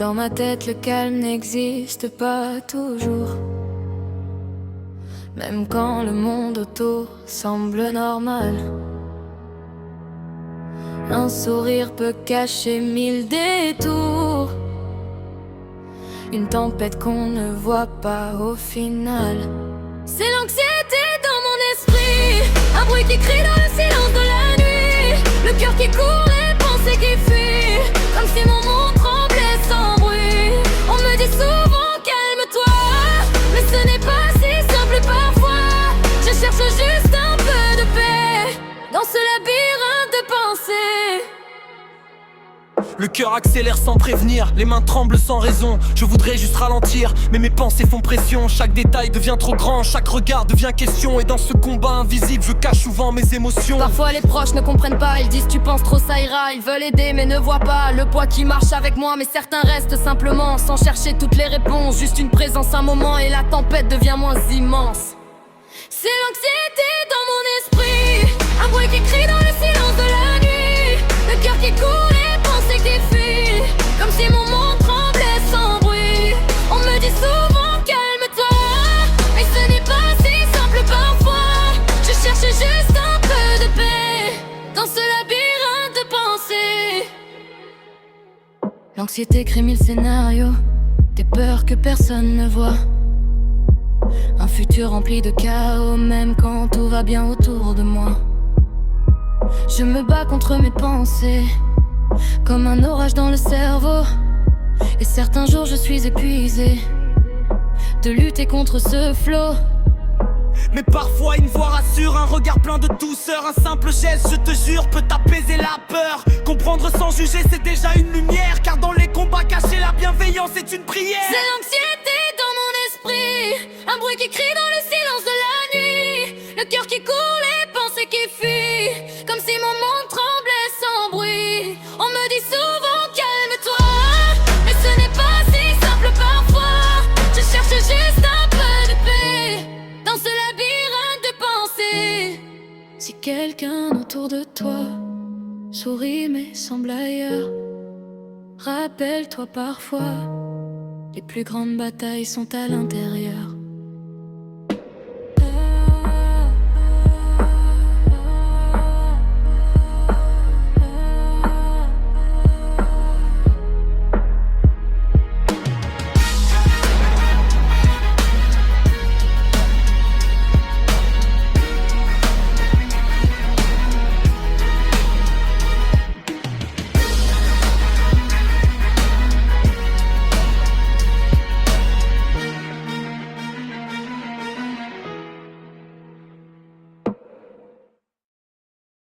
Dans ma tête, le calme n'existe pas toujours. Même quand le monde autour semble normal, un sourire peut cacher 1000 détours. Une tempête qu'on ne voit pas au final. C'est l'anxiété dans mon esprit, un bruit qui crie dans le silence de la nuit. Le cœur qui court, les pensées qui fuient, comme si mon monde tremblait sans bruit. On me dit souvent calme-toi, mais ce n'est pas si simple parfois. Je cherche juste un peu de paix dans ce labyrinthe de pensées. Le cœur accélère sans prévenir, les mains tremblent sans raison. Je voudrais juste ralentir, mais mes pensées font pression. Chaque détail devient trop grand, chaque regard devient question. Et dans ce combat invisible, je cache souvent mes émotions. Parfois les proches ne comprennent pas, ils disent tu penses trop ça ira. Ils veulent aider mais ne voient pas le poids qui marche avec moi. Mais certains restent simplement sans chercher toutes les réponses. Juste une présence, un moment et la tempête devient moins immense. C'est l'anxiété dans mon esprit, un bruit qui crie dans le silence de la nuit. Le cœur qui court, les pensées qui fuient, comme si mon monde tremblait sans bruit. On me dit souvent calme-toi, mais ce n'est pas si simple parfois. Je cherche juste un peu de paix dans ce labyrinthe de pensées. L'anxiété crée 1000 scénarios, des peurs que personne ne voit. Un futur rempli de chaos, même quand tout va bien autour de moi. Je me bats contre mes pensées, comme un orage dans le cerveau. Et certains jours je suis épuisé de lutter contre ce flot. Mais parfois une voix rassure, un regard plein de douceur. Un simple geste, je te jure, peut apaiser la peur. Comprendre sans juger, c'est déjà une lumière. Car dans les combats cachés, la bienveillance est une prière. C'est l'anxiété dans mon esprit, un bruit qui crie dans le silence de la nuit. Le cœur qui court, les pensées qui fuient, comme si mon monde tremblait sans bruit. On me dit souvent calme-toi, mais ce n'est pas si simple parfois. Je cherche juste un peu de paix dans ce labyrinthe de pensées. Si quelqu'un autour de toi sourit mais semble ailleurs, rappelle-toi parfois, les plus grandes batailles sont à l'intérieur.